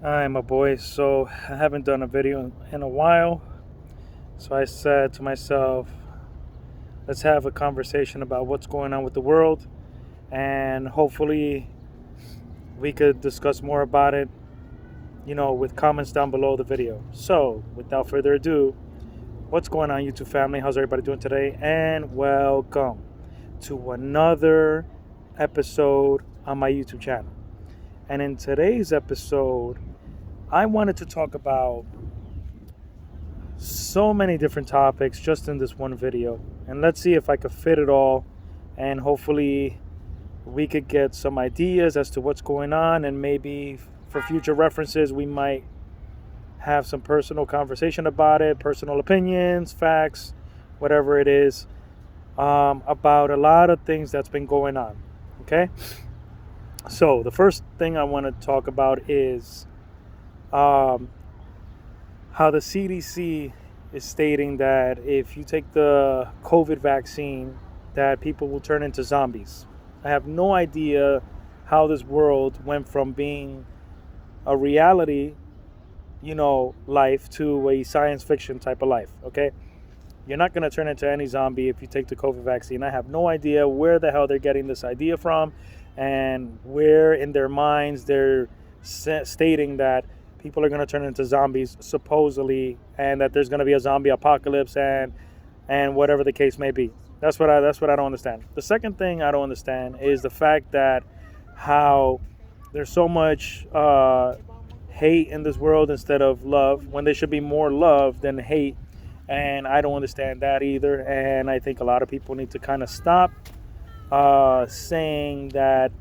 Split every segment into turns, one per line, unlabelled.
Hi, my boy. So, I haven't done a video in a while. So, I said to myself, let's have a conversation about what's going on with the world. And hopefully, we could discuss more about it, with comments down below the video. So, without further ado, what's going on, YouTube family? How's everybody doing today? And welcome to another episode on my YouTube channel. And in today's episode, I wanted to talk about so many different topics just in this one video, and let's see if I could fit it all, and hopefully we could get some ideas as to what's going on, and maybe for future references we might have some personal conversation about it, personal opinions, facts, whatever it is, about a lot of things that's been going on. Okay, so the first thing I want to talk about is um, how the CDC is stating that if you take the COVID vaccine, that people will turn into zombies. I have no idea how this world went from being a reality, life to a science fiction type of life, okay? You're not going to turn into any zombie if you take the COVID vaccine. I have no idea where the hell they're getting this idea from and where in their minds they're stating that people are going to turn into zombies supposedly, and that there's going to be a zombie apocalypse and whatever the case may be. That's what I don't understand. The second thing I don't understand is the fact that how there's so much hate in this world instead of love, when there should be more love than hate. And I don't understand that either. And I think a lot of people need to kind of stop saying that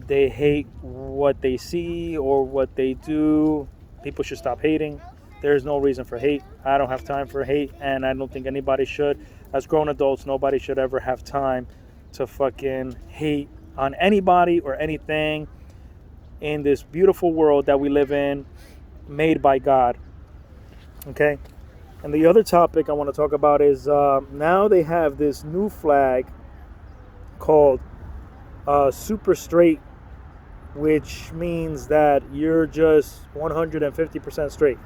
they hate what they see or what they do. People should stop hating. There's no reason for hate. I don't have time for hate, and I don't think anybody should. As grown adults, nobody should ever have time to fucking hate on anybody or anything in this beautiful world that we live in, made by God. Okay? And the other topic I want to talk about is now they have this new flag called super straight, which means that you're just 150% straight.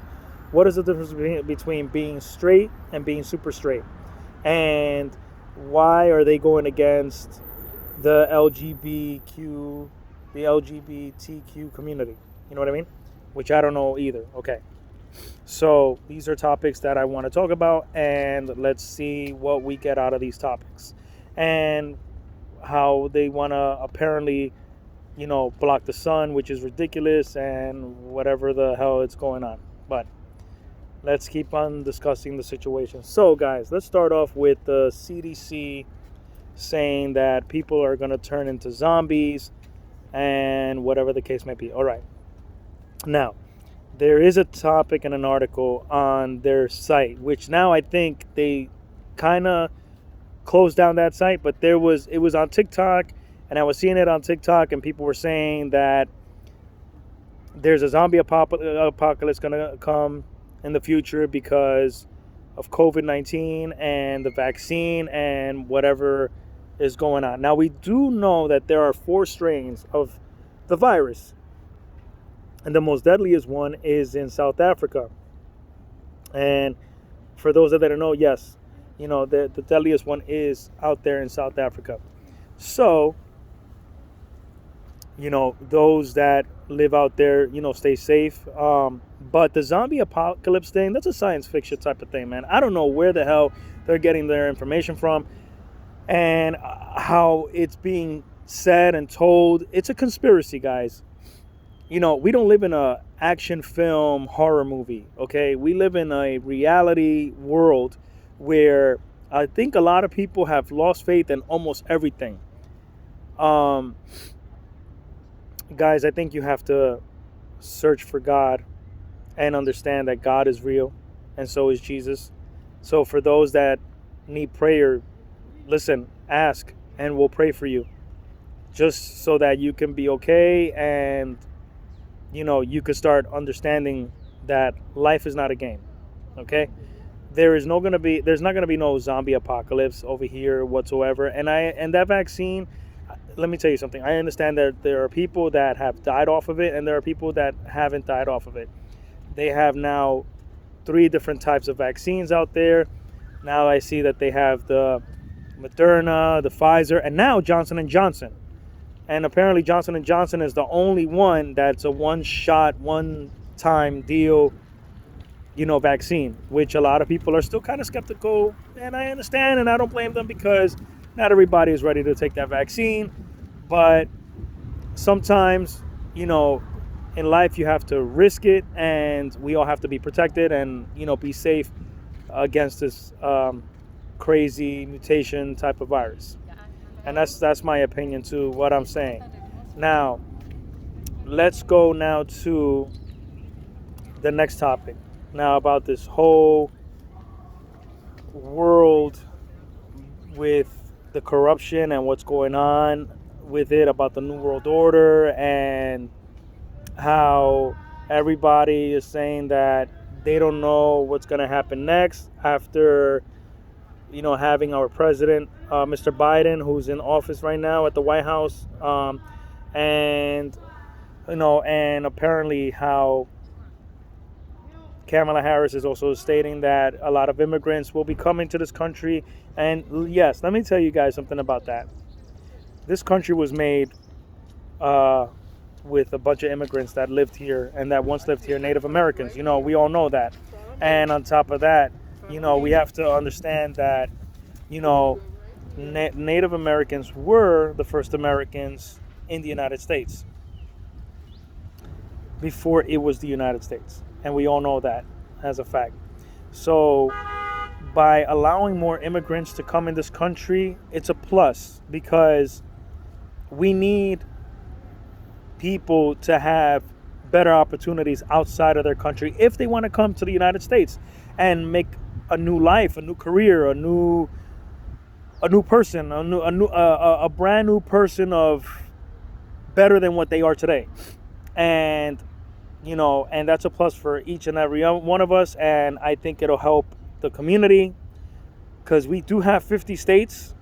What is the difference between being straight and being super straight? And why are they going against the LGBTQ community? You know what I mean? Which I don't know either. Okay. So these are topics that I want to talk about, and let's see what we get out of these topics. And how they want to apparently, block the sun, which is ridiculous, and whatever the hell is going on. But let's keep on discussing the situation. So, guys, let's start off with the CDC saying that people are going to turn into zombies and whatever the case may be. All right. Now, there is a topic in an article on their site, which now I think they kind of closed down that site, but it was on TikTok, and I was seeing it on TikTok, and people were saying that there's a zombie apocalypse going to come in the future because of COVID-19 and the vaccine and whatever is going on. Now, we do know that there are 4 strains of the virus, and the most deadliest one is in South Africa. And for those that don't know, yes, the deadliest one is out there in South Africa. So, those that live out there, stay safe. But the zombie apocalypse thing, that's a science fiction type of thing, man. I don't know where the hell they're getting their information from and how it's being said and told. It's a conspiracy, guys. We don't live in a action film horror movie, okay? We live in a reality world where I think a lot of people have lost faith in almost everything. Guys, I think you have to search for God and understand that God is real, and so is Jesus. So for those that need prayer, listen, ask, and we'll pray for you, just so that you can be okay, and you could start understanding that life is not a game. Okay? There's not gonna be no zombie apocalypse over here whatsoever. And that vaccine, let me tell you something. I understand that there are people that have died off of it, and there are people that haven't died off of it. They have now 3 different types of vaccines out there. Now I see that they have the Moderna, the Pfizer, and now Johnson and Johnson. And apparently Johnson and Johnson is the only one that's a one-shot, one-time deal, vaccine, which a lot of people are still kind of skeptical, and I understand, and I don't blame them, because not everybody is ready to take that vaccine. But sometimes, in life you have to risk it, and we all have to be protected and, be safe against this crazy mutation type of virus. And that's my opinion to what I'm saying. Now, let's go now to the next topic. Now, about this whole world with the corruption and what's going on with it, about the New World Order, and how everybody is saying that they don't know what's going to happen next after, having our president, Mr. Biden, who's in office right now at the White House, and apparently how Kamala Harris is also stating that a lot of immigrants will be coming to this country. And yes, let me tell you guys something about that. This country was made with a bunch of immigrants that lived here and that once lived here, Native Americans. We all know that. And on top of that, we have to understand that, Native Americans were the first Americans in the United States before it was the United States. And we all know that as a fact. So by allowing more immigrants to come in this country, it's a plus, because we need people to have better opportunities outside of their country if they want to come to the United States and make a new life, a new career, a new person, a brand new person of better than what they are today. And and that's a plus for each and every one of us. And I think it'll help the community, because we do have 50 states.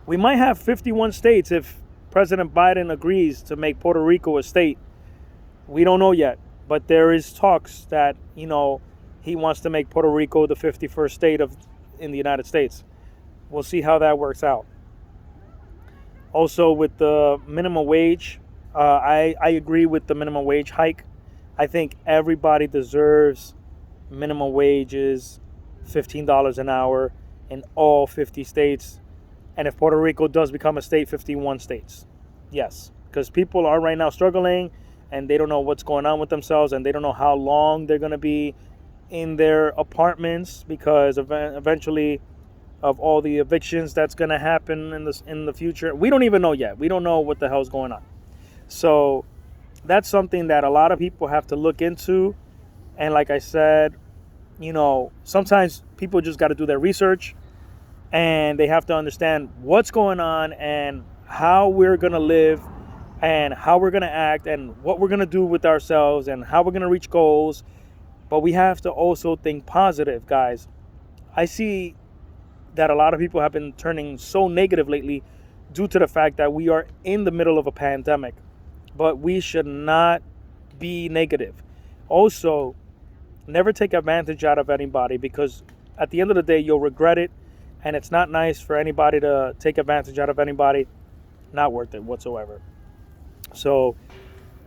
We might have 51 states if President Biden agrees to make Puerto Rico a state. We don't know yet, but there is talks that, he wants to make Puerto Rico the 51st state in the United States. We'll see how that works out. Also, with the minimum wage, I agree with the minimum wage hike. I think everybody deserves minimum wages, $15 an hour in all 50 states. And if Puerto Rico does become a state, 51 states. Yes, because people are right now struggling, and they don't know what's going on with themselves, and they don't know how long they're going to be in their apartments, because eventually of all the evictions that's going to happen in the future. We don't even know yet. We don't know what the hell's going on. So that's something that a lot of people have to look into. And like I said, sometimes people just got to do their research, and they have to understand what's going on and how we're going to live and how we're going to act and what we're going to do with ourselves and how we're going to reach goals. But we have to also think positive, guys. I see that a lot of people have been turning so negative lately due to the fact that we are in the middle of a pandemic. But we should not be negative. Also, never take advantage out of anybody, because at the end of the day, you'll regret it. And it's not nice for anybody to take advantage out of anybody. Not worth it whatsoever. So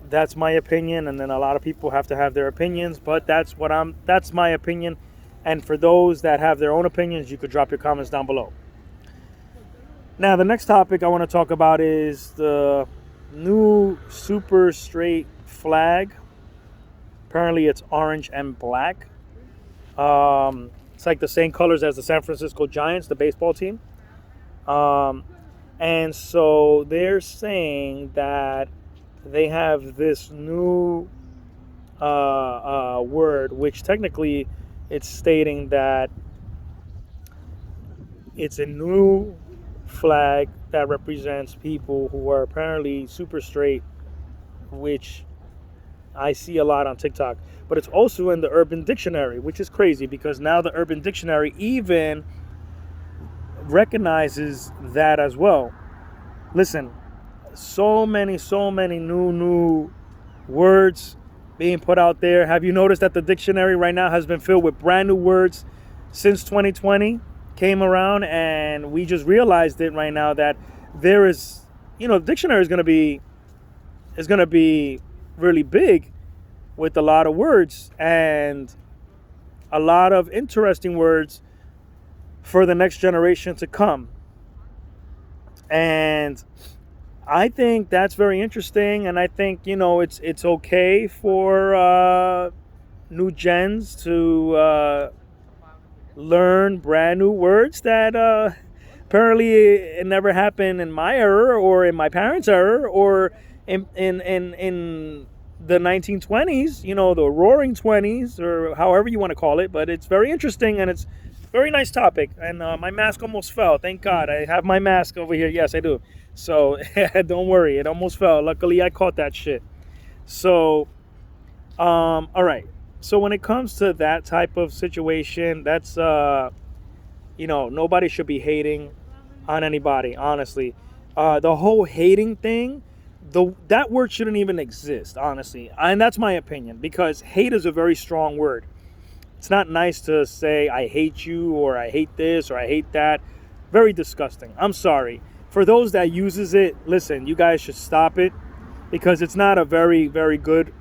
that's my opinion. And then a lot of people have to have their opinions, but that's my opinion. And for those that have their own opinions, you could drop your comments down below. Now, the next topic I want to talk about is the new super straight flag. Apparently it's orange and black. It's like the same colors as the San Francisco Giants, the baseball team. And so they're saying that they have this new word, which technically it's stating that it's a new flag that represents people who are apparently super straight, which I see a lot on TikTok. But it's also in the Urban Dictionary, which is crazy, because now the Urban Dictionary even recognizes that as well. Listen, So many new words being put out there. Have you noticed that the dictionary right now has been filled with brand new words since 2020 came around, and we just realized it right now that there is, the dictionary is going to be really big with a lot of words and a lot of interesting words for the next generation to come. And I think that's very interesting, and I think it's okay for new gens to learn brand new words that apparently it never happened in my era or in my parents' era or in the 1920s, the Roaring 20s, or however you want to call it. But it's very interesting, and it's a very nice topic. And my mask almost fell. Thank God I have my mask over here. Yes, I do. So don't worry, it almost fell. Luckily, I caught that shit. So, all right. So when it comes to that type of situation, that's nobody should be hating on anybody. Honestly, the whole hating thing, that word shouldn't even exist. Honestly, and that's my opinion, because hate is a very strong word. It's not nice to say I hate you or I hate this or I hate that. Very disgusting. I'm sorry. For those that uses it, listen, you guys should stop it, because it's not a very, very good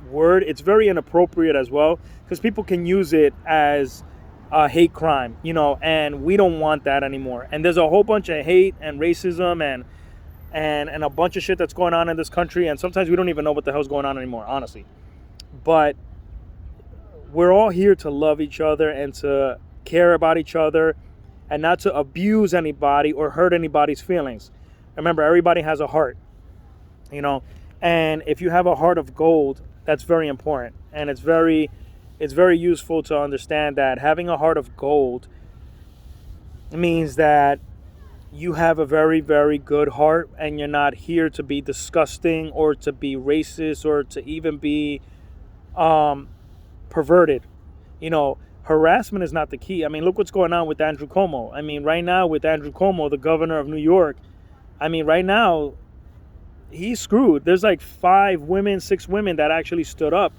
word. It's very inappropriate as well, because people can use it as a hate crime, and we don't want that anymore. And there's a whole bunch of hate and racism and a bunch of shit that's going on in this country, and sometimes we don't even know what the hell's going on anymore, honestly. But we're all here to love each other and to care about each other, and not to abuse anybody or hurt anybody's feelings. Remember, everybody has a heart, and if you have a heart of gold, that's very important. And it's very useful to understand that having a heart of gold means that you have a very, very good heart, and you're not here to be disgusting or to be racist or to even be perverted. Harassment is not the key. I mean, look what's going on with Andrew Cuomo. I mean, right now with Andrew Cuomo, the governor of New York, right now he's screwed. There's like 6 women that actually stood up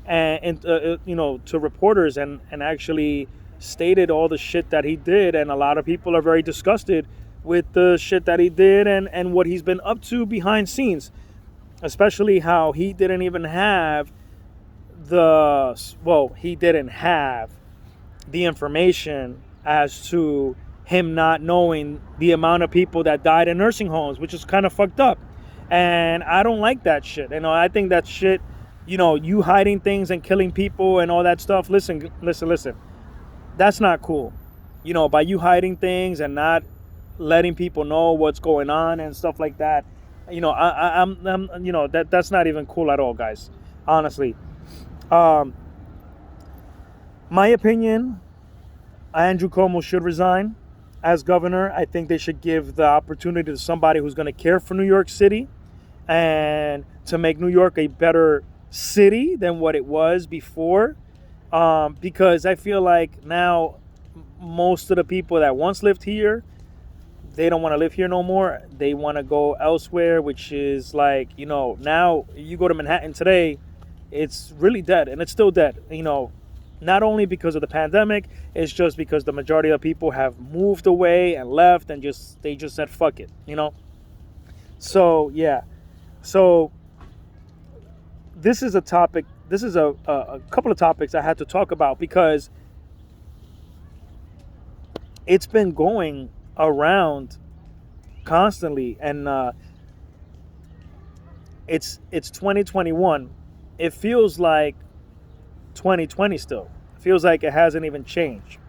and to reporters and actually stated all the shit that he did. And a lot of people are very disgusted with the shit that he did and what he's been up to behind scenes, especially how he didn't even have he didn't have the information as to him not knowing the amount of people that died in nursing homes, which is kind of fucked up. And I don't like that shit. I think that shit, you hiding things and killing people and all that stuff. Listen. That's not cool. By you hiding things and not letting people know what's going on and stuff like that. I'm that's not even cool at all, guys. Honestly. My opinion, Andrew Cuomo should resign as governor. I think they should give the opportunity to somebody who's going to care for New York City and to make New York a better city than what it was before. Because I feel like now most of the people that once lived here, they don't want to live here no more. They want to go elsewhere, which is like, now you go to Manhattan today, it's really dead, and it's still dead. Not only because of the pandemic, it's just because the majority of people have moved away and left and they just said fuck it, So yeah, so this is a topic. This is a couple of topics I had to talk about, because it's been going around constantly, and it's 2021. It feels like 2020 still. It feels like it hasn't even changed.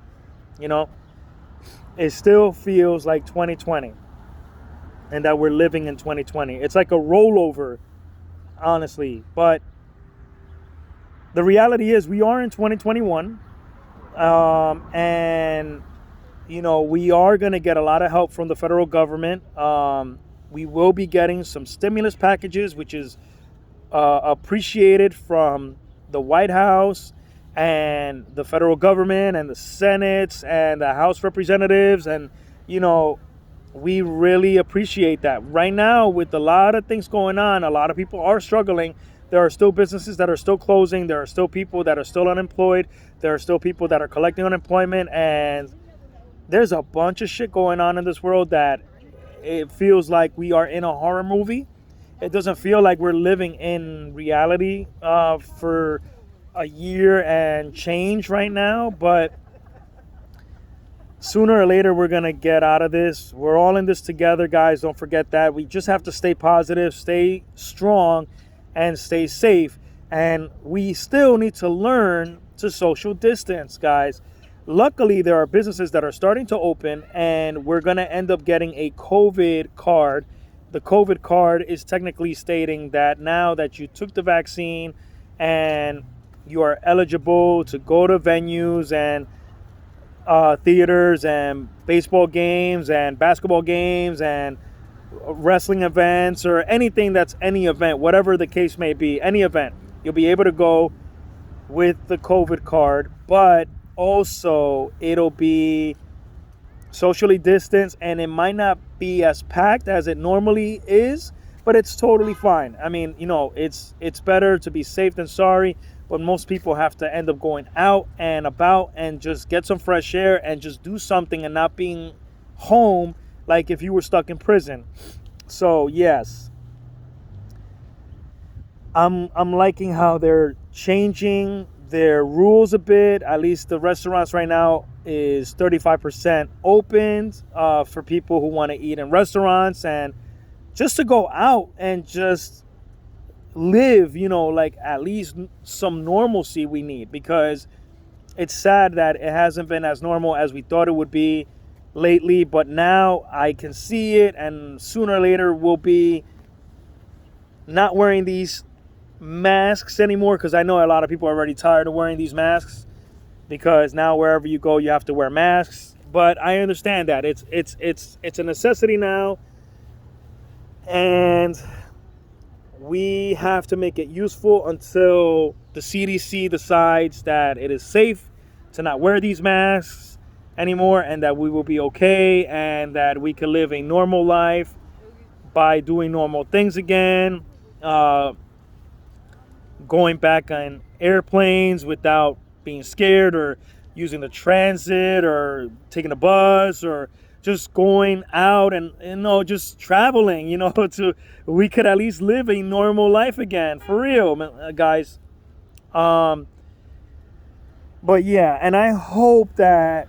It still feels like 2020, and that we're living in 2020. It's like a rollover, honestly. But the reality is we are in 2021, and we are going to get a lot of help from the federal government. We will be getting some stimulus packages, which is appreciated from the White House and the federal government and the Senate and the House representatives. And we really appreciate that. Right now, with a lot of things going on, a lot of people are struggling. There are still businesses that are still closing. There are still people that are still unemployed. There are still people that are collecting unemployment. And there's a bunch of shit going on in this world that it feels like we are in a horror movie. It doesn't feel like we're living in reality for a year and change right now. But sooner or later, we're going to get out of this. We're all in this together, guys. Don't forget that. We just have to stay positive, stay strong, and stay safe. And we still need to learn to social distance, guys. Luckily, there are businesses that are starting to open, and we're going to end up getting a COVID card. The COVID card is technically stating that now that you took the vaccine and you are eligible to go to venues and theaters and baseball games and basketball games and wrestling events or anything that's any event, whatever the case may be, any event, you'll be able to go with the COVID card, but also it'll be socially distanced and it might not be as packed as it normally is, but it's totally fine. I mean, it's better to be safe than sorry, but most people have to end up going out and about and just get some fresh air and just do something and not being home like if you were stuck in prison. So yes, I'm liking how they're changing their rules a bit. At least the restaurants right now is 35% opened for people who want to eat in restaurants and just to go out and just live, like at least some normalcy we need, because it's sad that it hasn't been as normal as we thought it would be lately. But now I can see it, and sooner or later we'll be not wearing these masks anymore, because I know a lot of people are already tired of wearing these masks, because now wherever you go you have to wear masks. But I understand that it's a necessity now, and we have to make it useful until the CDC decides that it is safe to not wear these masks anymore, and that we will be okay, and that we can live a normal life by doing normal things again, going back on airplanes without being scared, or using the transit, or taking a bus, or just going out and just traveling, to we could at least live a normal life again, for real, guys. But yeah, and I hope that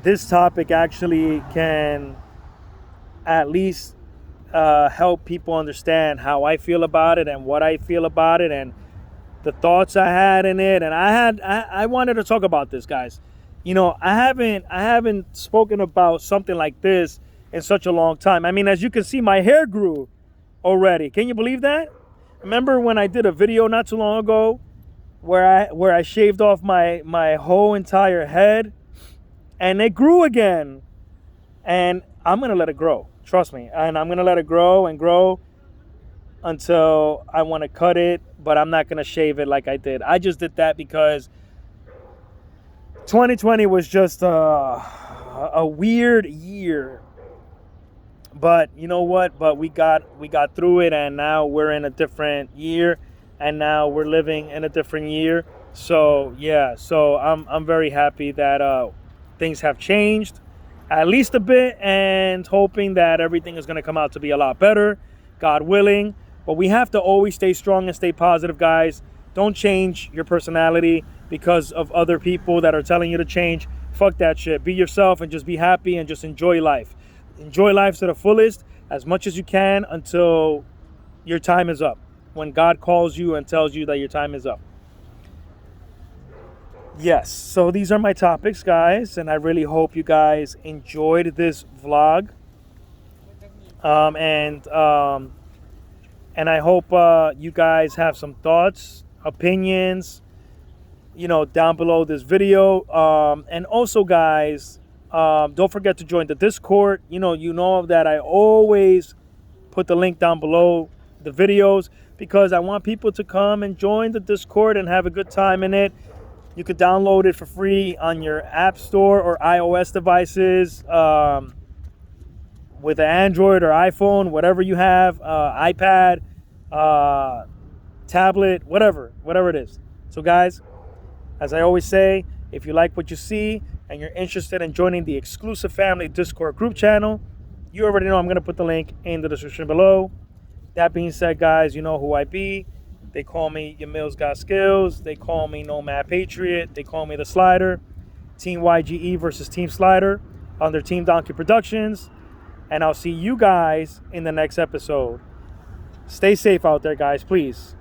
this topic actually can at least help people understand how I feel about it and what I feel about it and the thoughts I had in it. And I wanted to talk about this, guys. I haven't spoken about something like this in such a long time. I mean, as you can see, my hair grew already. Can you believe that? Remember when I did a video not too long ago where I shaved off my whole entire head, and it grew again. And I'm going to let it grow. Trust me. And I'm going to let it grow and grow until I want to cut it, but I'm not going to shave it like I did. I just did that because 2020 was just a weird year. But you know what? But we got through it, and now we're in a different year, and now we're living in a different year. So yeah, so I'm very happy that things have changed at least a bit, and hoping that everything is going to come out to be a lot better, God willing. But we have to always stay strong and stay positive, guys. Don't change your personality because of other people that are telling you to change. Fuck that shit. Be yourself and just be happy and just enjoy life. Enjoy life to the fullest as much as you can until your time is up. When God calls you and tells you that your time is up. Yes, so these are my topics, guys, and I really hope you guys enjoyed this vlog. And I hope you guys have some thoughts, opinions, down below this video. And also, guys, don't forget to join the Discord. You know that I always put the link down below the videos, because I want people to come and join the Discord and have a good time in it. You could download it for free on your App Store or iOS devices. with an Android or iPhone, whatever you have, iPad, tablet, whatever it is. So guys, as I always say, if you like what you see and you're interested in joining the exclusive family Discord group channel, you already know I'm going to put the link in the description below. That being said, guys, you know who I be. They call me Your Mills Got Skills. They call me Nomad Patriot. They call me The Slider. Team YGE versus Team Slider under Team Donkey Productions. And I'll see you guys in the next episode. Stay safe out there, guys, please.